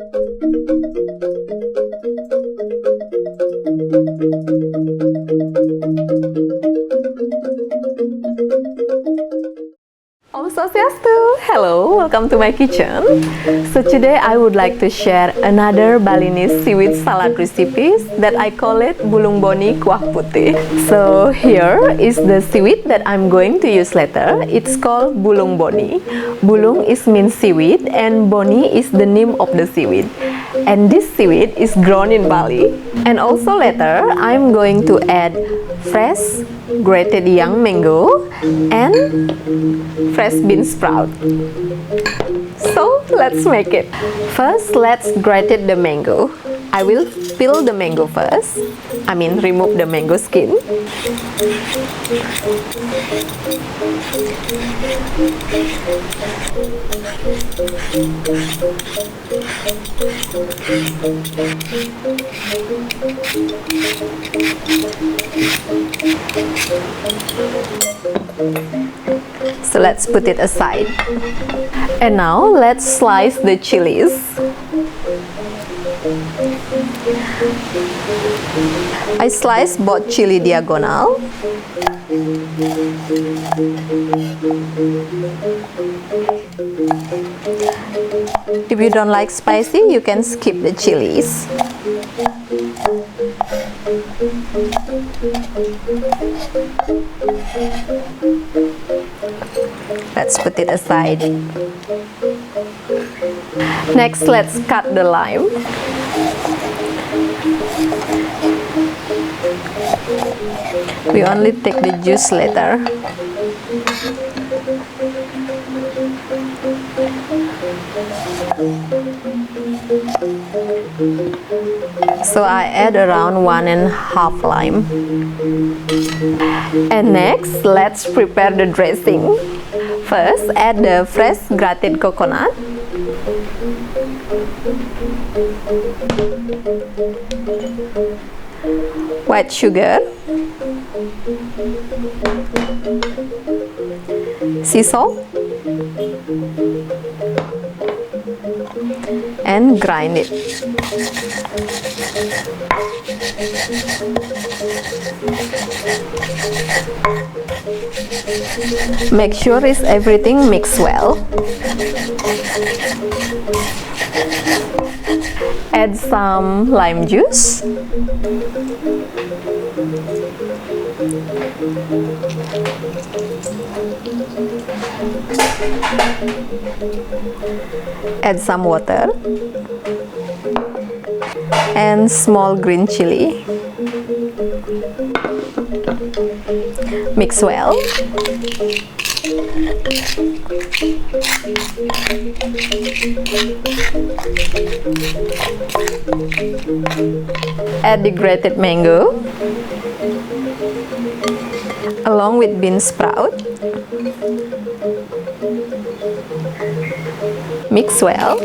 Om Swastiastu! Hello, welcome to my kitchen. So today I would like to share another Balinese seaweed salad recipes that I call it bulung boni kuah putih. So here is the seaweed that I'm going to use later. It's called bulung boni. Bulung is means seaweed and boni is the name of the seaweed. And this seaweed is grown in Bali. And also later I'm going to add fresh grated young mango and fresh bean sprout. So let's make it. First, let's grate the mango. I will peel the mango first. I mean, remove the mango skin. So let's put it aside. And now let's slice the chilies. I slice both chili diagonal. If you don't like spicy, you can skip the chilies. Let's put it aside. Next, let's cut the lime. We only take the juice later. So I add around 1½ lime. And next, let's prepare the dressing. First, add the fresh grated coconut. White sugar, sea salt, and grind it. Make sure is everything mixed well. Add some lime juice. Add some water and small green chili. Mix well. Add the grated mango along with bean sprout. Mix well.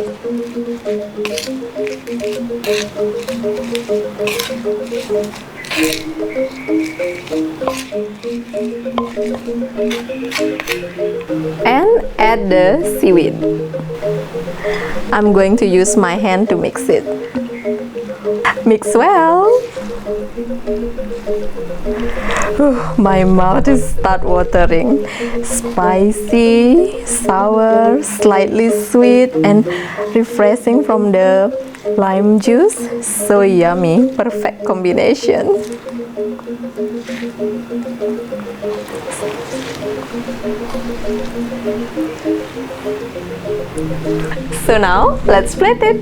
And add the seaweed. I'm going to use my hand to mix it. Mix well. My mouth is start watering. Spicy, sour, slightly sweet, and refreshing from the lime juice. So yummy, perfect combination. So now let's plate it.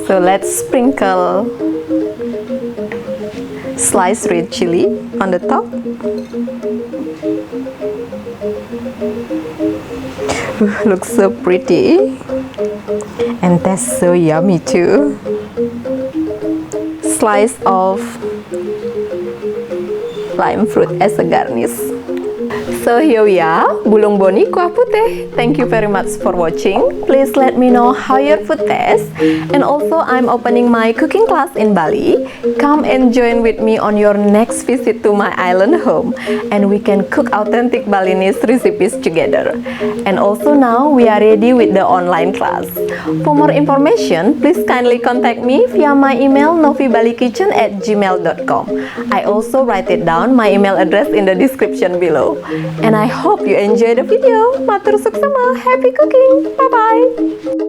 So let's sprinkle sliced red chili on the top. Looks so pretty and tastes so yummy too. Slice of lime fruit as a garnish. So here we are, bulung boni kuah putih. Thank you very much for watching. Please let me know how your food tastes. And also I'm opening my cooking class in Bali. Come and join with me on your next visit to my island home. And we can cook authentic Balinese recipes together. And also now we are ready with the online class. For more information, please kindly contact me via my email novibalikitchen@gmail.com. I also write it down my email address in the description below. And I hope you enjoy the video. Matur suksema, happy cooking. Bye bye.